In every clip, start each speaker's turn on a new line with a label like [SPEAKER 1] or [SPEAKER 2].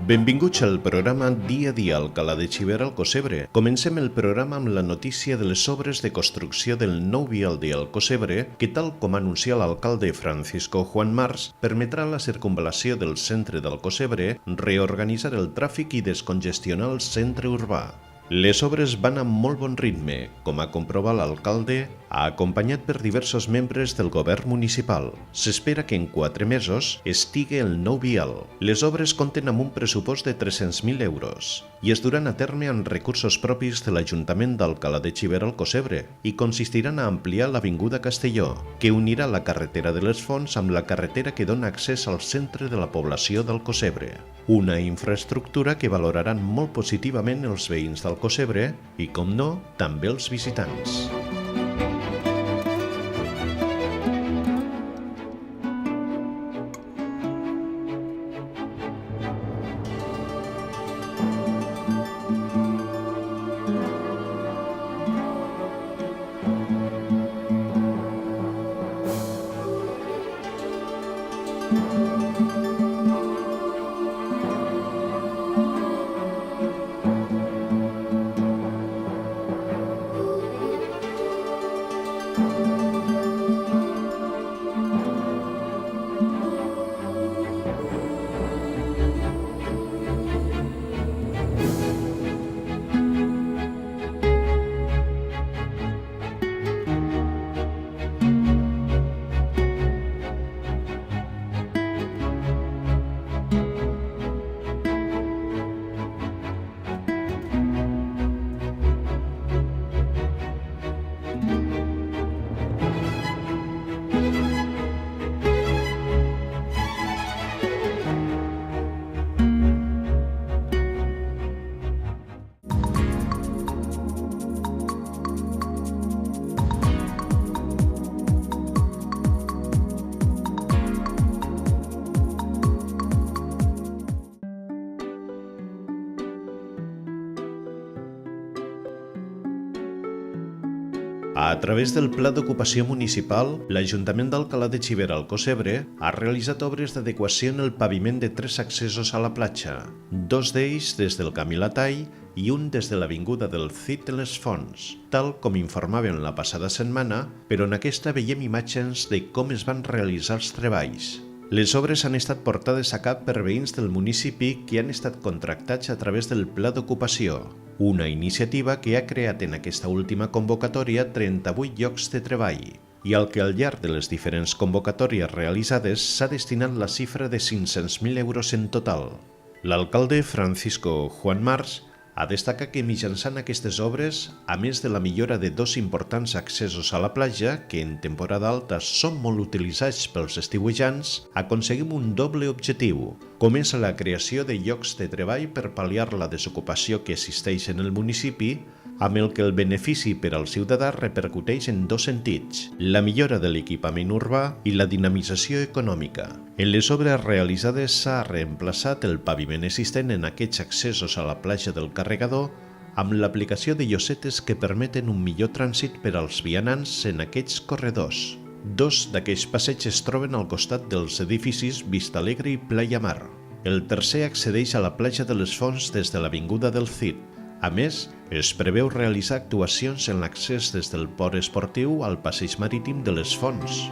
[SPEAKER 1] Benvinguts al programa Dia a Dia Alcalá de Xivert Alcossebre. Comencem el programa amb la notícia de les obres de construcció del nou vial de Alcossebre, que tal com anuncia l'alcalde Francisco Juan Mars, permetrà la circunvalació del centre d'Alcossebre, reorganitzar el tràfic i descongestionar el centre urbà. Les obres van amb molt bon ritme, com ha comprovat l'alcalde, acompanyat per diversos membres del govern municipal. S'espera que en 4 mesos estigui el nou vial. Les obres compten amb un pressupost de 300.000 euros i es duran a terme amb recursos propis de l'Ajuntament d'Alcalá de Xivert Alcossebre i consistiran a ampliar l'avinguda Castelló, que unirà la carretera de les Fonts amb la carretera que dona accés al centre de la població d'Alcossebre. Una infraestructura que valoraran molt positivament els veïns d'Alcossebre i, com no, també els visitants. A través del Pla d'Ocupació Municipal, l'Ajuntament d'Alcalá de Xivert Alcossebre ha realitzat obres d'adequació en el paviment de 3 accessos a la platja, 2 d'ells des del Camí La Tall i un des de l'Avinguda del Cid de les Fonts, tal com informaven la passada setmana, però en aquesta veiem imatges de com es van realitzar els treballs. Les obres han estat portades a cap per veïns del municipi que han estat contractats a través del Pla d'Ocupació, una iniciativa que ha creat en aquesta última convocatòria 38 llocs de treball i al que al llarg de les diferents convocatòries realitzades s'ha destinat la xifra de 500.000 euros en total. L'alcalde Francisco Juan Mars ha destacat que mitjançant aquestes obres, a més de la millora de 2 importants accessos a la platja, que en temporada alta són molt utilitzats pels estiuejants, aconseguim un doble objectiu, com és la creació de llocs de treball per pal·liar la desocupació que existeix en el municipi, amb el que el benefici per al ciutadà repercuteix en 2 sentits, la millora de l'equipament urbà i la dinamització econòmica. En les obres realitzades s'ha reemplaçat el paviment existent en aquests accessos a la platja del Carregador amb l'aplicació de llosetes que permeten un millor trànsit per als vianants en aquests corredors. 2 d'aquests passeigs es troben al costat dels edificis Vistalegre i Playa Mar. El tercer accedeix a la platja de les Fonts des de l'Avinguda del Cid. A més, es preveu realitzar actuacions en l'accés des del port esportiu al passeig marítim de les Fonts.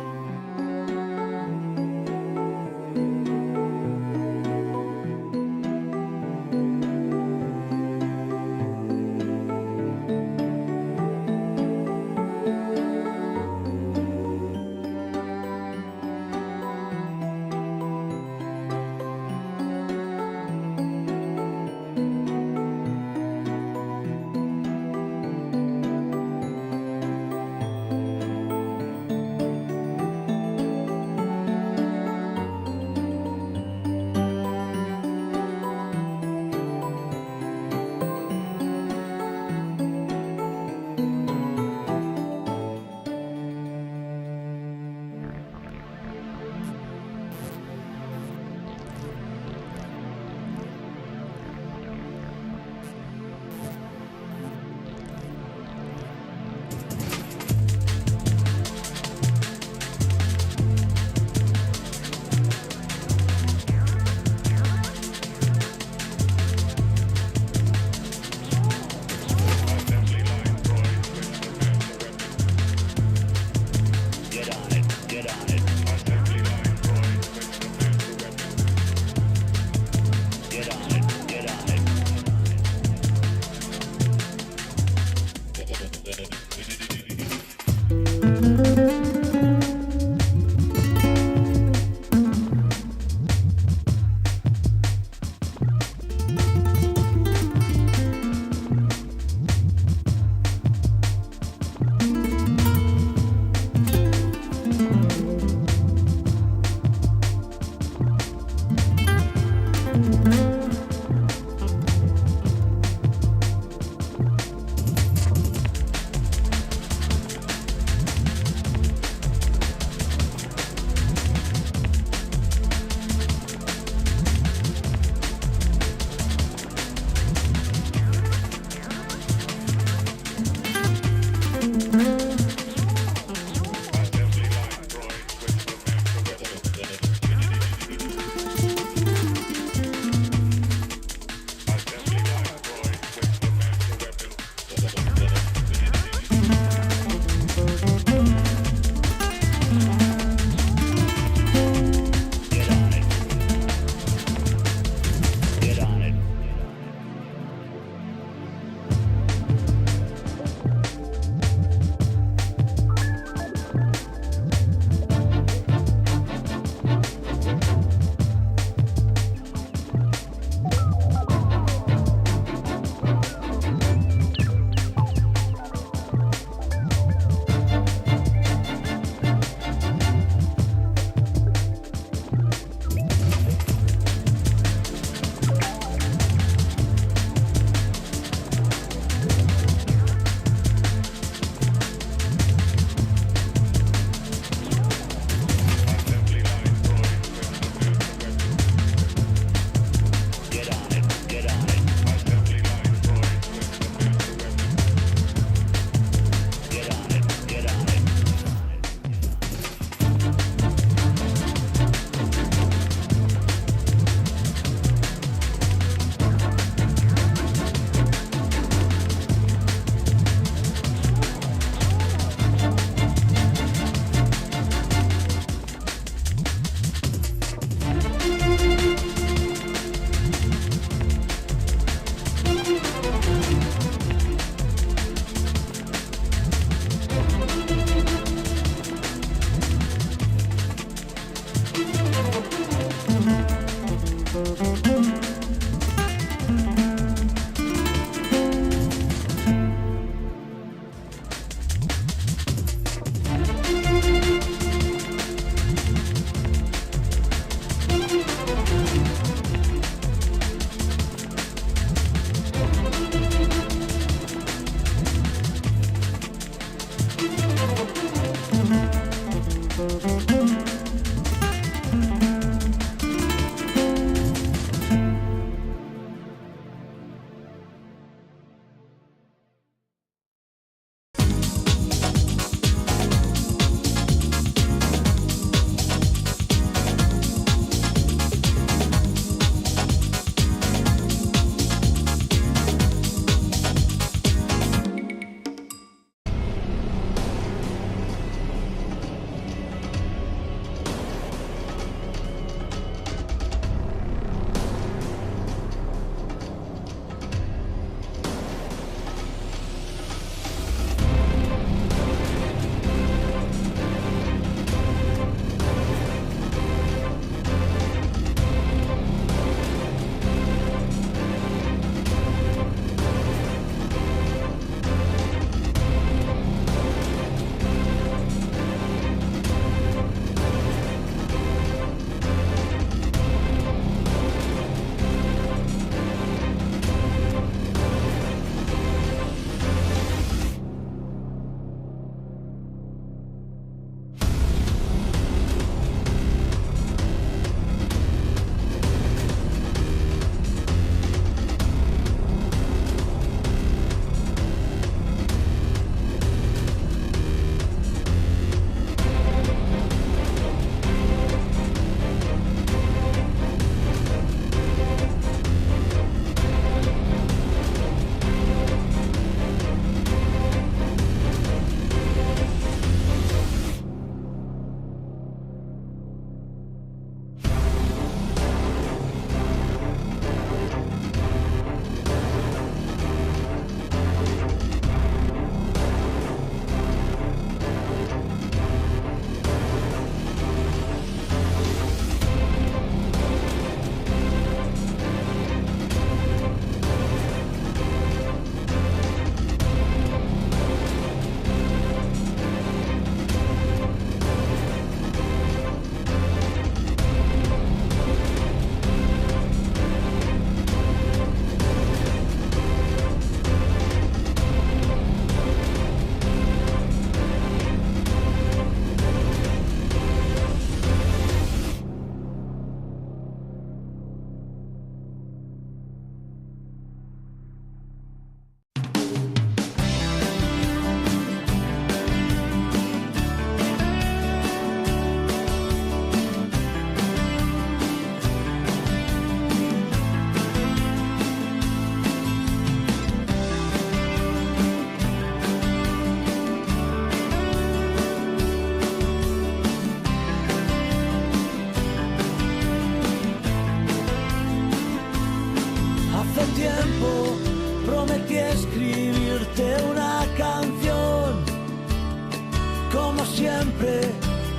[SPEAKER 2] como siempre,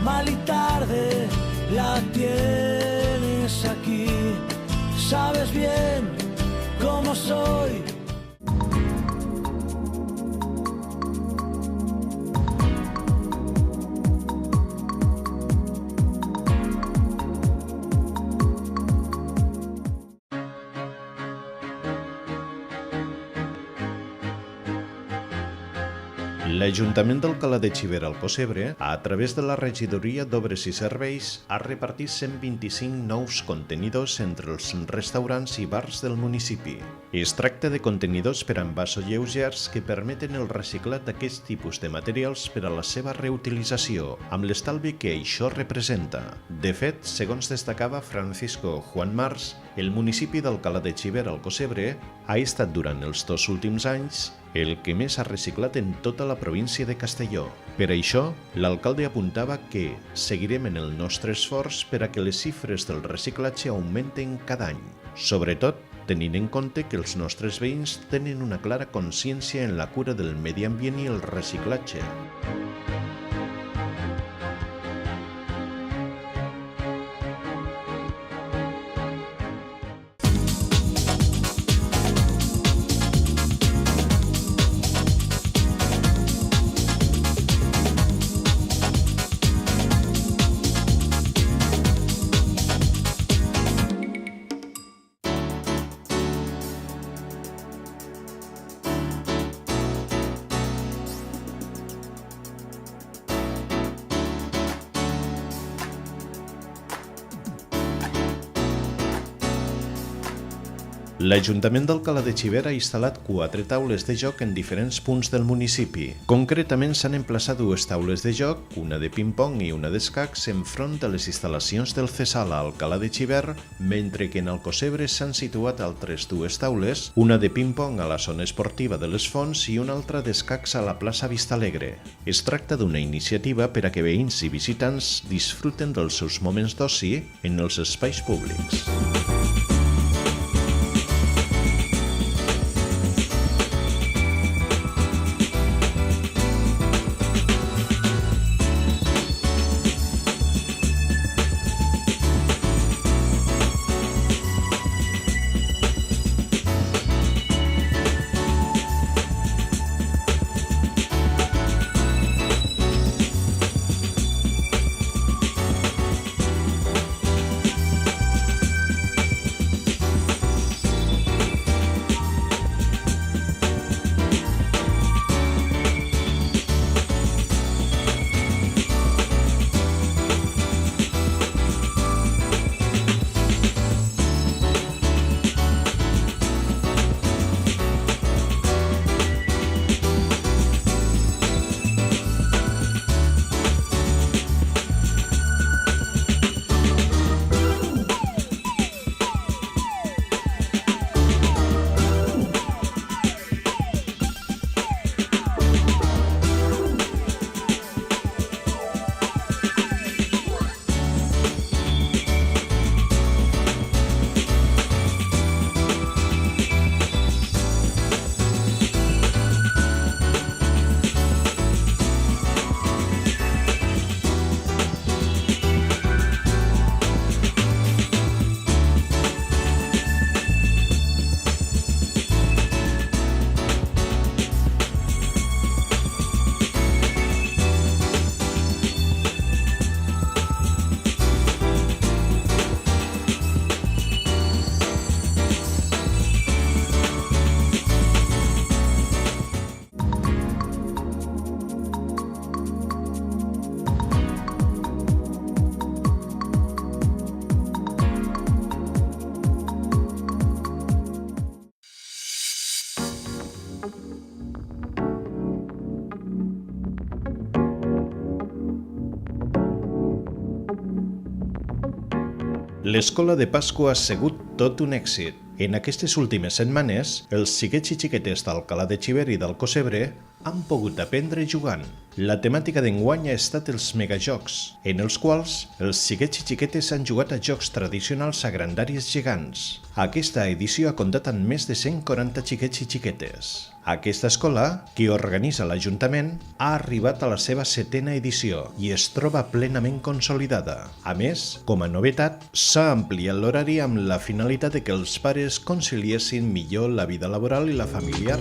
[SPEAKER 2] mal y tarde, la tienes aquí. Sabes bien cómo soy.
[SPEAKER 1] L'Ajuntament d'Alcalà de Xivert al Cocebre, a través de la Regidoria d'Obres i Serveis, ha repartit 125 nous contenidors entre els restaurants i bars del municipi. Es tracta de contenidors per a envasos lleugers que permeten el reciclat d'aquests tipus de materials per a la seva reutilització, amb l'estalvi que això representa. De fet, segons destacava Francisco Juan Mars, el municipi d'Alcalà de Xivert al Cocebre ha estat durant els 2 últims anys el que més ha reciclat en tota la província de Castelló. Per això, l'alcalde apuntava que seguirem en el nostre esforç per a que les xifres del reciclatge augmenten cada any, sobretot tenint en compte que els nostres veïns tenen una clara consciència en la cura del medi ambient i el reciclatge. L'Ajuntament d'Alcalà de Xivert ha instal·lat 4 taules de joc en diferents punts del municipi. Concretament s'han emplaçat 2 taules de joc, una de ping-pong i una d'escacs, enfront de les instal·lacions del CESAL a Alcalà de Xivert, mentre que en el Cocebre s'han situat altres 2 taules, una de ping-pong a la zona esportiva de les Fonts i una altra d'escacs a la plaça Vistalegre. Es tracta d'una iniciativa per a que veïns i visitants disfruten dels seus moments d'oci en els espais públics. L'escola de Pasqua ha sigut tot un èxit. En aquestes últimes setmanes, els xiquets i xiquetes d'Alcalà de Xivert i del Cocebre han pogut aprendre jugant. La temàtica d'enguany ha estat els megajocs, en els quals els xiquets i xiquetes han jugat a jocs tradicionals a grandàries gegants. Aquesta edició ha comptat amb més de 140 xiquets i xiquetes. Aquesta escola, que organitza l'Ajuntament, ha arribat a la seva 7ª edició i es troba plenament consolidada. A més, com a novetat, s'ha ampliat l'horari amb la finalitat de que els pares conciliessin millor la vida laboral i la familiar.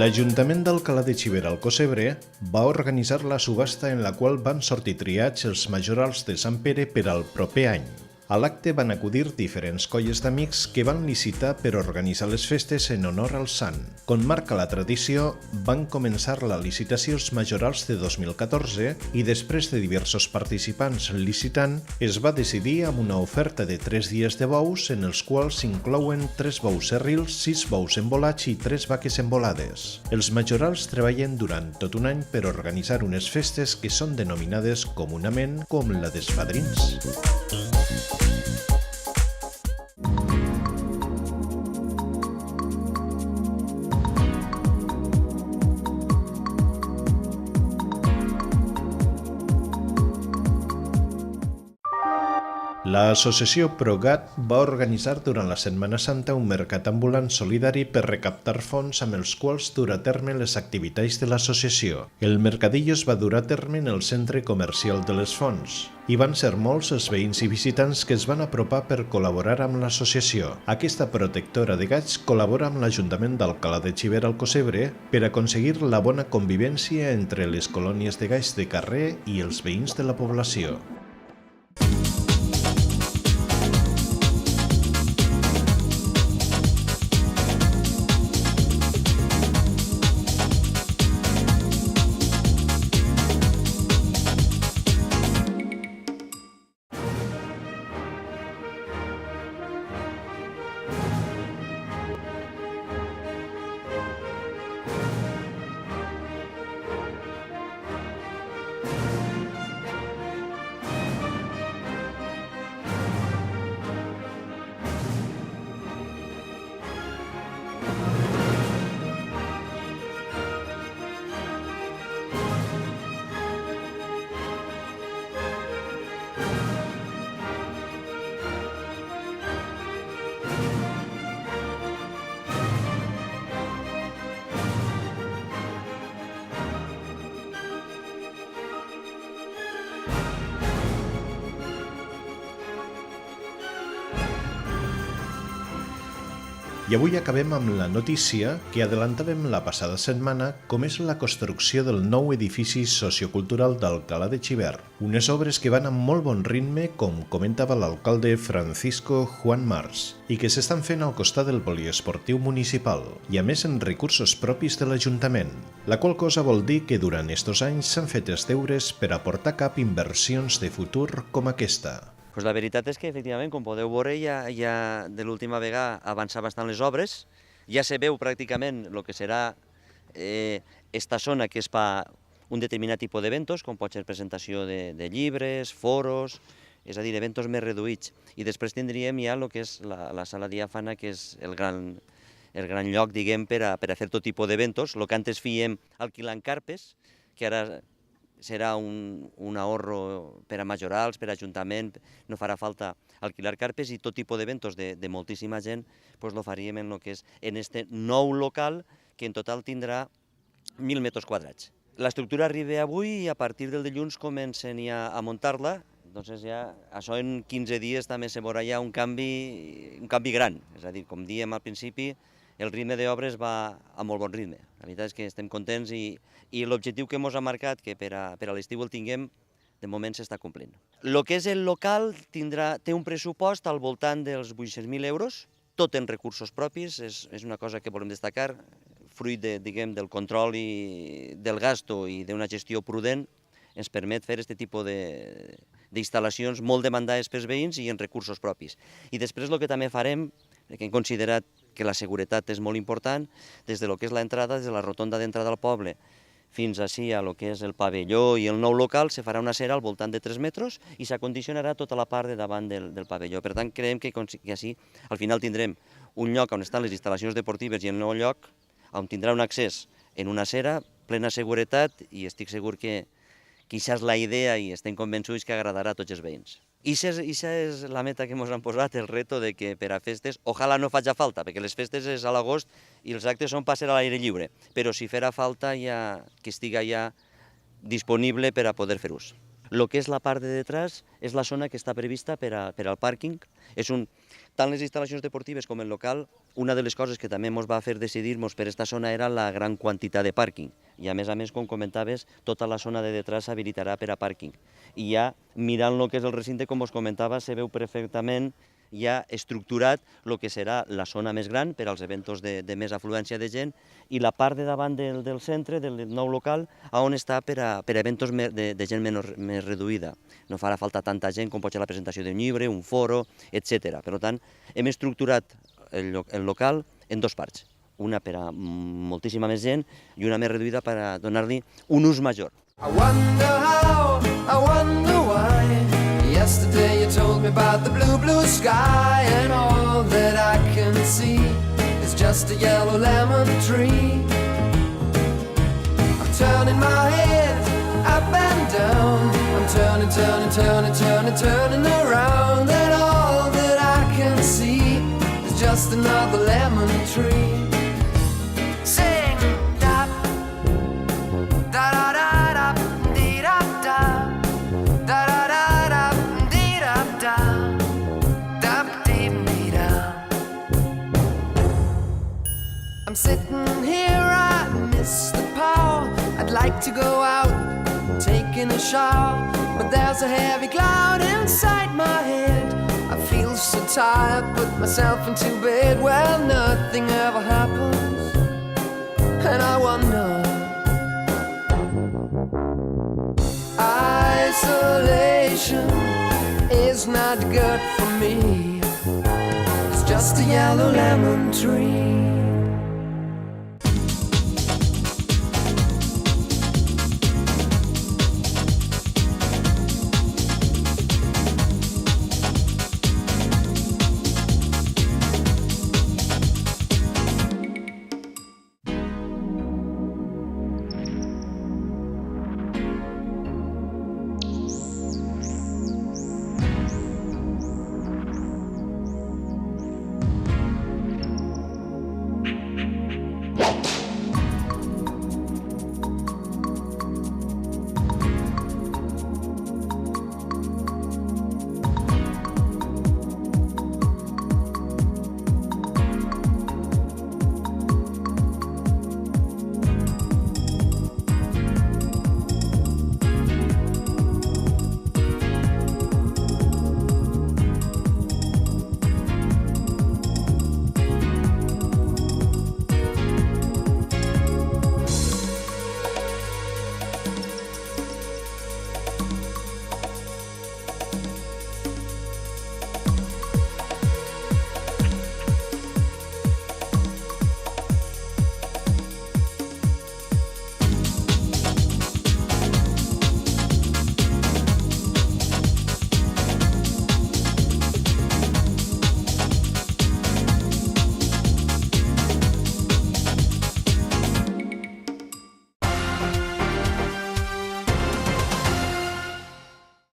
[SPEAKER 1] L'Ajuntament d'Alcalà de Xivert al Cocebre va organitzar la subhasta en la qual van sortir triats els majorals de Sant Pere per al proper any. A l'acte van acudir diferents colles d'amics que van licitar per organitzar les festes en honor al sant. Com marca la tradició, van començar la licitació els majorals de 2014 i després de diversos participants licitant, es va decidir amb una oferta de 3 dies de bous en els quals s'inclouen 3 bous serrils, 6 bous embolats i 3 vaques embolades. Els majorals treballen durant tot un any per organitzar unes festes que són denominades comunament com la dels padrins. L'associació ProGat va organitzar durant la Setmana Santa un mercat ambulant solidari per recaptar fons amb els quals dur a terme les activitats de l'associació. El mercadillo es va dur a terme en el centre comercial de les Fonts i van ser molts els veïns i visitants que es van apropar per col·laborar amb l'associació. Aquesta protectora de gats col·labora amb l'Ajuntament d'Alcalá de Xivert al Cosebre per aconseguir la bona convivència entre les colònies de gats de carrer i els veïns de la població. I avui acabem amb la notícia que adelantàvem la passada setmana, com és la construcció del nou edifici sociocultural d'Alcalá de Xivert. Unes obres que van amb molt bon ritme, com comentava l'alcalde Francisco Juan Mars, i que s'estan fent al costat del poliesportiu municipal, i a més en recursos propis de l'Ajuntament, la qual cosa vol dir que durant estos anys s'han fet els deures per aportar cap inversions de futur com aquesta.
[SPEAKER 3] Pues la veritat és que, efectivament, com podeu veure, ja de l'última vegada avançar bastant les obres. Ja se veu pràcticament el que serà esta zona que és per un determinat tipus d'eventos, com pot ser presentació de llibres, foros, és a dir, eventos més reduïts. I després tindríem ja el que és la sala diàfana, que és el gran lloc, diguem, per a fer tot tipus d'eventos. El que antes fèiem alquilant carpes, que ara serà un ahorro per a majorals, per a ajuntament, no farà falta alquilar carpes i tot tipus d'eventos de moltíssima gent lo faríem en el que és en este nou local que en total tindrà 1.000 metres quadrats. L'estructura arriba avui i a partir del dilluns comencen ja a muntar-la, doncs ja això en 15 dies també se veurà ja un canvi gran, és a dir, com dèiem al principi, el ritme d'obres va a molt bon ritme. La veritat és que estem contents i l'objectiu que ens ha marcat, que per a l'estiu el tinguem, de moment s'està complint. El que és el local té un pressupost al voltant dels 800.000 euros, tot en recursos propis, és una cosa que volem destacar, fruit del control del gasto i d'una gestió prudent, ens permet fer aquest tipus d'instal·lacions molt demandades pels veïns i en recursos propis. I després el que també farem, que hem considerat que la seguretat és molt important, des de lo que és l'entrada, des de la rotonda d'entrada al poble, fins ací a lo que és el pavelló i el nou local, se farà una acera al voltant de 3 metres i s'acondicionarà tota la part de davant del pavelló. Per tant, creiem que així al final tindrem un lloc on estan les instal·lacions deportives i el nou lloc on tindrà un accés en una acera, plena seguretat, i estic segur que això és la idea i estem convençuts que agradarà a tots els veïns. Ixa és la meta que ens han posat, el reto de que per a festes, ojalà no faci falta, perquè les festes és a l'agost i els actes són per ser a l'aire lliure, però si farà falta que estiga ja disponible per a poder fer ús. El que és la part de detrás és la zona que està prevista per al pàrquing. Tant les instal·lacions deportives com el local, una de les coses que també ens va fer decidir-nos per aquesta zona era la gran quantitat de pàrquing. I a més, com comentaves, tota la zona de detrás s'habilitarà per a pàrquing. I ja mirant el que és el recinte, com us comentava, se veu perfectament ja estructurat el que serà la zona més gran per als eventos de més afluència de gent i la part de davant del centre, del nou local, on està per a eventos de gent més reduïda. No farà falta tanta gent com pot ser la presentació d'un llibre, un foro, etc. Per tant, hem estructurat el local en dues parts, una per a moltíssima més gent i una més reduïda per a donar-li un ús major.
[SPEAKER 4] I wonder how, I wonder why. Yesterday you told me about the blue, blue sky, and all that I can see is just a yellow lemon tree. I'm turning my head up and down, I'm turning, turning, turning, turning, turning around. just another lemon tree. Sing da da da da da dee da da da da da da dee da da da dee dee da. I'm sitting here, I miss the power. I'd like to go out, taking a shower, but there's a heavy cloud inside my head. I feel so tired, put myself into bed. Well, nothing ever happens, and I wonder. Isolation is not good for me. It's just a yellow lemon tree.